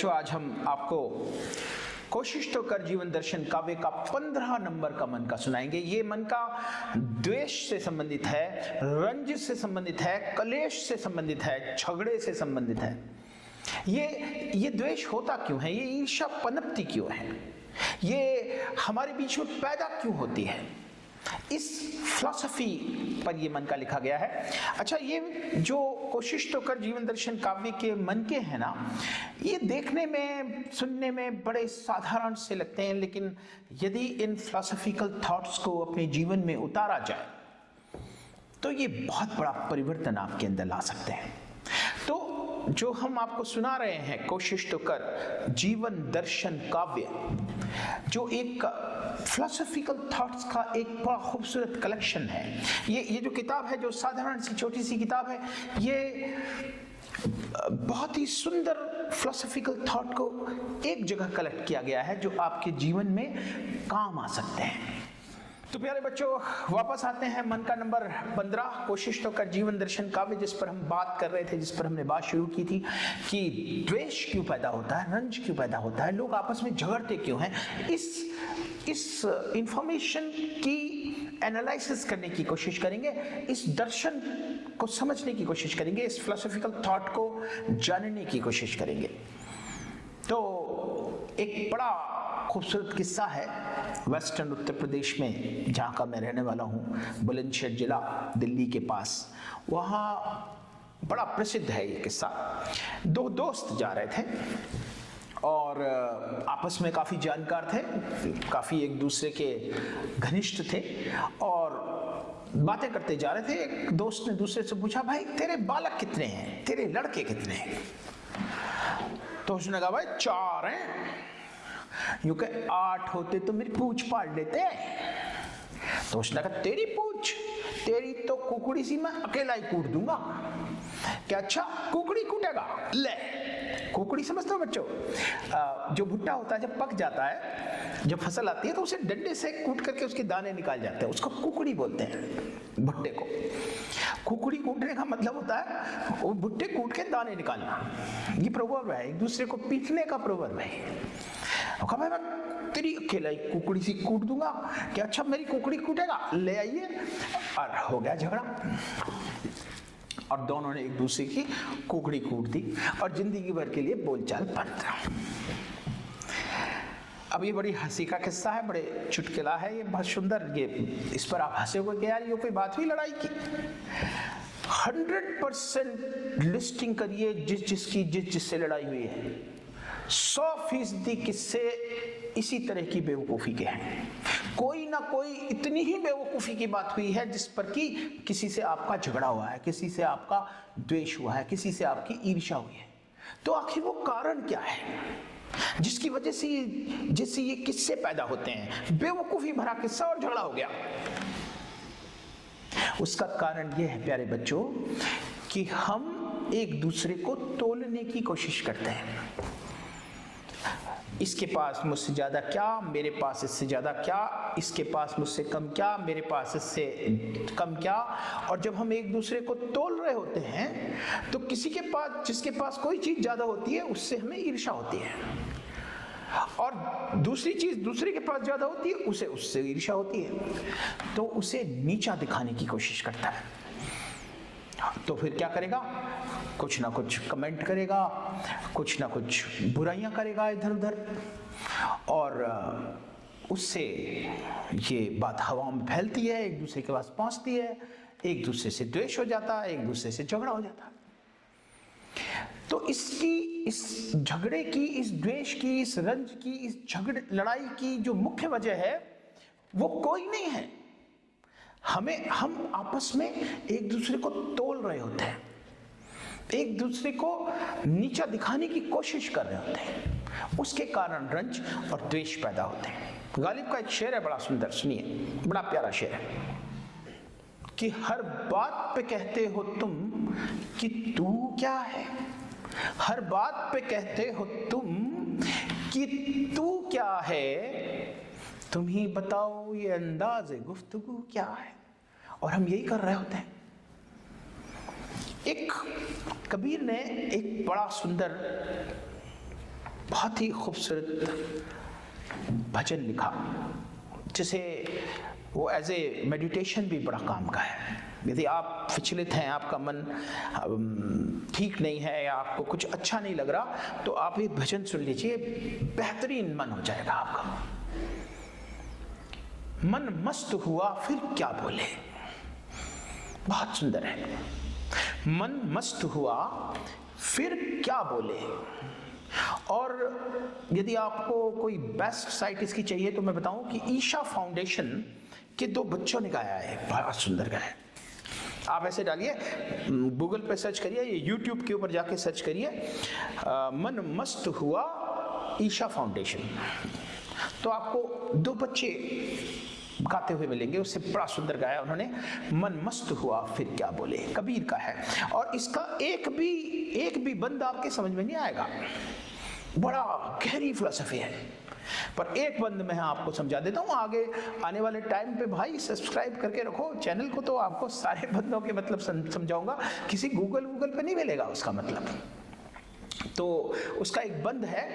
बच्चों, आज हम आपको कोशिश तो कर जीवन दर्शन काव्य का 15 नंबर का मन का सुनाएंगे। ये मन का द्वेष से संबंधित है, रंज से संबंधित है, कलेश से संबंधित है, झगड़े से संबंधित है। ये द्वेष होता क्यों है, ये ईर्ष्या पनपती क्यों है, ये हमारे बीच में पैदा क्यों होती है, इस फिलॉसफी पर ये मन का लिखा गया है। अच्छा, ये जो कोशिश तो कर जीवन दर्शन काव्य के मन के हैं ना, ये देखने में सुनने में बड़े साधारण से लगते हैं, लेकिन यदि इन फिलॉसफिकल थॉट्स को अपने जीवन में उतारा जाए तो ये बहुत बड़ा परिवर्तन आपके अंदर ला सकते हैं। तो जो हम आपको सुना रहे हैं कोशिश तो कर जीवन दर्शन काव्य, जो एक फिलोसॉफिकल थॉट्स का एक बड़ा खूबसूरत कलेक्शन है। ये जो किताब है, जो साधारण सी छोटी सी किताब है, ये बहुत ही सुंदर फिलोसॉफिकल थॉट को एक जगह कलेक्ट किया गया है, जो आपके जीवन में काम आ सकते हैं। तो प्यारे बच्चों, वापस आते हैं मन का नंबर 15 कोशिश तो कर जीवन दर्शन काव्य, जिस पर हम बात कर रहे थे, जिस पर हमने बात शुरू की थी कि द्वेष क्यों पैदा होता है, रंज क्यों पैदा होता है, लोग आपस में झगड़ते क्यों हैं। इस इंफॉर्मेशन की एनालिसिस करने की कोशिश करेंगे, इस दर्शन को समझने की कोशिश करेंगे, इस फिलोसॉफिकल थॉट को जानने की कोशिश करेंगे। तो एक बड़ा खूबसूरत किस्सा है वेस्टर्न उत्तर प्रदेश में, जहाँ का मैं रहने वाला हूँ, बुलंदशहर जिला दिल्ली के पास। वहाँ बड़ा प्रसिद्ध है ये किस्सा। दो दोस्त जा रहे थे और आपस में काफ़ी जानकार थे, काफ़ी एक दूसरे के घनिष्ठ थे और बातें करते जा रहे थे। एक दोस्त ने दूसरे से पूछा, भाई तेरे बालक कितने हैं, तेरे लड़के कितने हैं? तो उसने कहा, भाई 4 हैं। यूं कहे 8 होते तो मेरी पूंछ पाड़ लेते। तो उसने कहा, तेरी पूंछ, तेरी तो कुकड़ी सी मैं अकेला ही कूट दूंगा। क्या? अच्छा, कुकड़ी कूटेगा? ले, कुकड़ी समझते हो बच्चों? जो भुट्टा होता है जब पक जाता है, जब फसल आती है तो उसे डंडे से कूट करके उसके दाने निकाल जाते हैं, उसको कुकड़ी बोलते हैं भुट्टे को। कुकड़ी कूटने का मतलब होता है वो भुट्टे कूट के दाने निकालना। ये प्रवर्ब है, एक दूसरे को पीटने का प्रवर्ब है। भाई मैं तेरी अकेला ही कुकड़ी सी कूट दूंगा। क्या? अच्छा, मेरी कुकड़ी कूटेगा? ले आइए। और हो गया झगड़ा और दोनों ने एक दूसरे की कुकड़ी कूट दी और जिंदगी भर के लिए बोलचाल बंद। अब ये बड़ी हंसी का किस्सा है, बड़े चुटकुला है, ये बहुत सुंदर। ये इस पर आप हंसोगे कि यार ये कोई बात हुई लड़ाई की। 100% लिस्टिंग करिए जिससे लड़ाई हुई है, 100% किस्से इसी तरह की बेवकूफ़ी के हैं। कोई ना कोई इतनी ही बेवकूफ़ी की बात हुई है जिस पर कि किसी से आपका झगड़ा हुआ है, किसी से आपका द्वेष हुआ है, किसी से आपकी ईर्ष्या हुई है। तो आखिर वो कारण क्या है जिसकी वजह से ये किस्से पैदा होते हैं? बेवकूफ़ी भरा किस्सा और झगड़ा हो गया। उसका कारण यह है प्यारे बच्चों कि हम एक दूसरे को तोलने की कोशिश करते हैं। इसके पास मुझसे ज्यादा क्या, मेरे पास इससे ज्यादा क्या, इसके पास मुझसे कम क्या, मेरे पास इससे कम क्या। और जब हम एक दूसरे को तोल रहे होते हैं तो किसी के पास, जिसके पास कोई चीज ज्यादा होती है, उससे हमें ईर्ष्या होती है, और दूसरी चीज दूसरे के पास ज्यादा होती है, उससे ईर्ष्या होती है, तो उसे नीचा दिखाने की कोशिश करता है। तो फिर क्या करेगा? कुछ ना कुछ कमेंट करेगा, कुछ ना कुछ बुराइयां करेगा इधर उधर, और उससे ये बात हवा में फैलती है, एक दूसरे के पास पहुंचती है, एक दूसरे से द्वेष हो जाता है, एक दूसरे से झगड़ा हो जाता है। तो इस झगड़े की, इस द्वेष की, इस रंज की, इस लड़ाई की जो मुख्य वजह है वो कोई नहीं है, हम आपस में एक दूसरे को तोल रहे होते हैं, एक दूसरे को नीचा दिखाने की कोशिश कर रहे होते हैं। उसके कारण रंज और द्वेष पैदा होते हैं। गालिब का एक शेर है बड़ा सुंदर, सुनिए, बड़ा प्यारा शेर है कि हर बात पे कहते हो तुम कि तू क्या है, हर बात पे कहते हो तुम कि तू क्या है, तुम ही बताओ ये अंदाज़े गुफ्तगू क्या है। और हम यही कर रहे होते हैं। एक कबीर ने एक बड़ा सुंदर बहुत ही खूबसूरत भजन लिखा, जिसे वो एज ए मेडिटेशन भी बड़ा काम का है। यदि आप विचलित हैं, आपका मन ठीक नहीं है या आपको कुछ अच्छा नहीं लग रहा, तो आप ये भजन सुन लीजिए, बेहतरीन मन हो जाएगा आपका। मन मस्त हुआ फिर क्या बोले, बहुत सुंदर है। मन मस्त हुआ फिर क्या बोले। और यदि आपको कोई बेस्ट साइट इसकी चाहिए तो मैं बताऊं कि ईशा फाउंडेशन के 2 बच्चों ने गाया है, बहुत सुंदर गाया है। आप ऐसे डालिए, गूगल पे सर्च करिए, ये यूट्यूब के ऊपर जाके सर्च करिए, मन मस्त हुआ ईशा फाउंडेशन, तो आपको 2 बच्चे गाते हुए मिलेंगे। उससे बड़ा सुंदर गाया उन्होंने, मन मस्त हुआ फिर क्या बोले, कबीर का है। और इसका एक भी बंद आपके समझ में नहीं आएगा, बड़ा गहरी फिलॉसफी है, पर एक बंद मैं आपको समझा देता हूं। आगे आने वाले टाइम पे भाई सब्सक्राइब करके रखो चैनल को, तो आपको सारे बंदों के मतलब समझाऊंगा, किसी गूगल पे नहीं मिलेगा उसका मतलब। तो उसका एक बंद है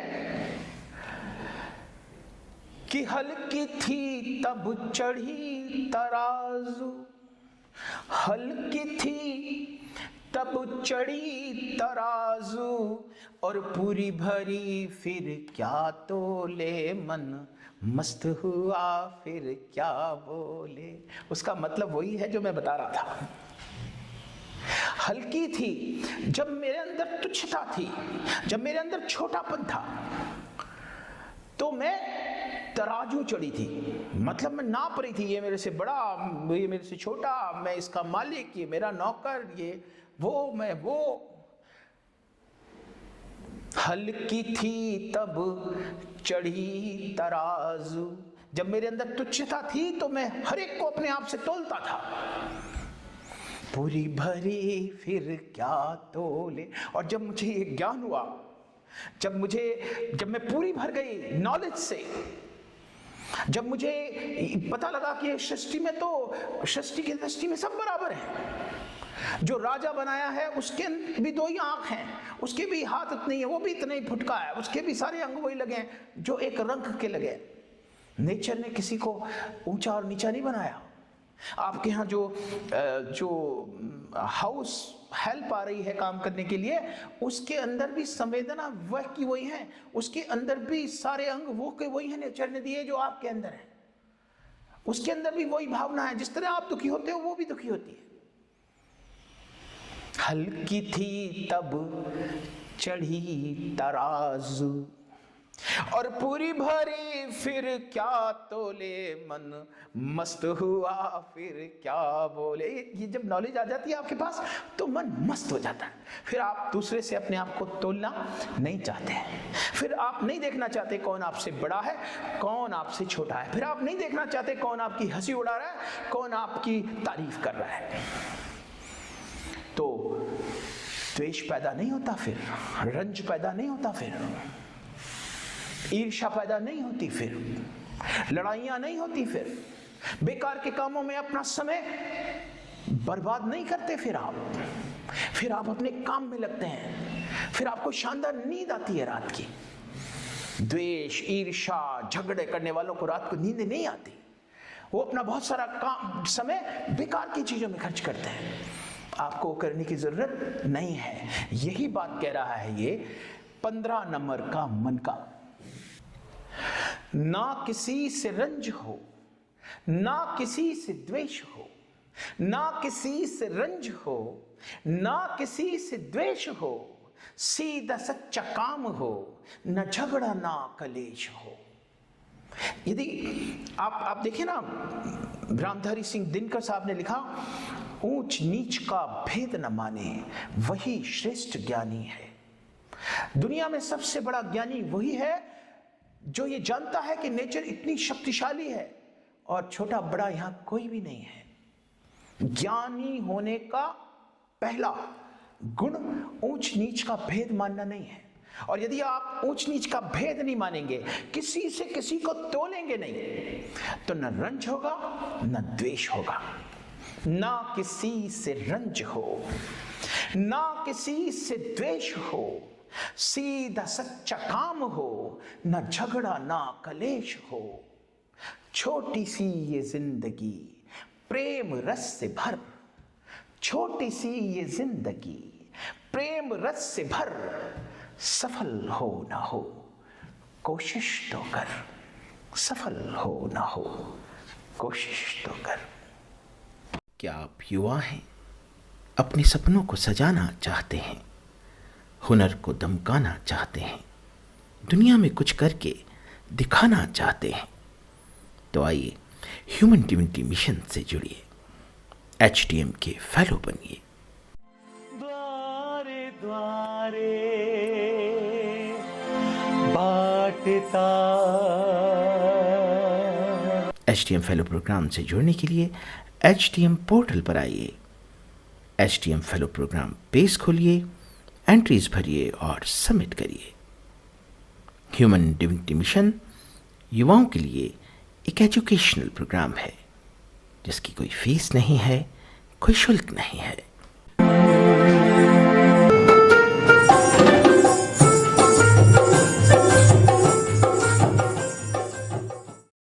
कि हल्की थी तब चढ़ी तराजू, हल्की थी तब चढ़ी तराजू, और पूरी भरी फिर क्या तोले, मन मस्त हुआ फिर क्या बोले। उसका मतलब वही है जो मैं बता रहा था। हल्की थी जब मेरे अंदर तुच्छता थी, जब मेरे अंदर छोटापन था, तो मैं तराजू चढ़ी थी, मतलब मैं नाप रही थी, ये मेरे से बड़ा, ये मेरे से छोटा, मैं इसका मालिक, ये मेरा नौकर, ये वो, मैं वो। हल्की थी तब चढ़ी तराजू, जब मेरे अंदर तुच्छता थी तो मैं हर एक को अपने आप से तोलता था। पूरी भरी फिर क्या तोले। और जब मुझे ये ज्ञान हुआ, जब मैं पूरी भर गई नॉलेज से, जब मुझे पता लगा कि सृष्टि में तो, सृष्टि की दृष्टि में सब बराबर है, जो राजा बनाया है उसके भी 2 ही आंख हैं, उसके भी हाथ इतने ही है, वो भी इतना ही फुटका है, उसके भी सारे अंग वही लगे हैं जो एक रंग के लगे। नेचर ने किसी को ऊंचा और नीचा नहीं बनाया। आपके यहाँ जो हाउस हेल्प आ रही है काम करने के लिए, उसके अंदर भी संवेदना वह की वही है, उसके अंदर भी सारे अंग वो के वही है, नेचर ने दिए जो आपके अंदर है। उसके अंदर भी वही भावना है, जिस तरह आप दुखी होते हो वो भी दुखी होती है। हल्की थी तब चढ़ी तराजू, और पूरी भरी फिर क्या तोले, मन मस्त हुआ फिर क्या बोले। ये जब नॉलेज आ जाती है आपके पास तो मन मस्त हो जाता है। फिर आप दूसरे से अपने आप को तोलना नहीं चाहते, फिर आप नहीं देखना चाहते कौन आपसे बड़ा है, कौन आपसे छोटा है, फिर आप नहीं देखना चाहते कौन आपकी हंसी उड़ा रहा है, कौन आपकी तारीफ कर रहा है। तो द्वेष पैदा नहीं होता, फिर रंज पैदा नहीं होता, फिर ईर्ष्या पैदा नहीं होती, फिर लड़ाइयां नहीं होती, फिर बेकार के कामों में अपना समय बर्बाद नहीं करते, फिर आप अपने काम में लगते हैं, फिर आपको शानदार नींद आती है रात की। द्वेष, ईर्ष्या, झगड़े करने वालों को रात को नींद नहीं आती, वो अपना बहुत सारा काम समय बेकार की चीजों में खर्च करते हैं। आपको करने की जरूरत नहीं है। यही बात कह रहा है ये 15 नंबर का मन का। ना किसी से रंज हो, ना किसी से द्वेष हो, ना किसी से रंज हो, ना किसी से द्वेष हो, सीधा सच्चा काम हो, न झगड़ा ना कलेश हो। यदि आप देखिए ना, रामधारी सिंह दिनकर साहब ने लिखा, ऊंच नीच का भेद न माने वही श्रेष्ठ ज्ञानी है। दुनिया में सबसे बड़ा ज्ञानी वही है जो ये जानता है कि नेचर इतनी शक्तिशाली है और छोटा बड़ा यहां कोई भी नहीं है। ज्ञानी होने का पहला गुण ऊंच नीच का भेद मानना नहीं है। और यदि आप ऊंच नीच का भेद नहीं मानेंगे, किसी से किसी को तोलेंगे नहीं, तो न रंज होगा न द्वेष होगा। ना किसी से रंज हो, ना किसी से द्वेष हो, सीधा सच्चा काम हो, न झगड़ा ना कलेश हो। छोटी सी ये जिंदगी प्रेम रस से भर, छोटी सी ये जिंदगी प्रेम रस से भर। सफल हो ना हो कोशिश तो कर, सफल हो ना हो कोशिश तो कर। क्या आप युवा हैं, अपने सपनों को सजाना चाहते हैं, हुनर को दमकाना चाहते हैं, दुनिया में कुछ करके दिखाना चाहते हैं, तो आइए ह्यूमन डिविनिटी मिशन से जुड़िए, HDM के फेलो बनिए। द्वारे द्वारे बाटता। HDM फेलो प्रोग्राम से जुड़ने के लिए HDM पोर्टल पर आइए, HDM फेलो प्रोग्राम पेज खोलिए, एंट्रीज भरिए और सबमिट करिए। ह्यूमन डिविनिटी मिशन युवाओं के लिए एक एजुकेशनल प्रोग्राम है जिसकी कोई फीस नहीं है, कोई शुल्क नहीं है।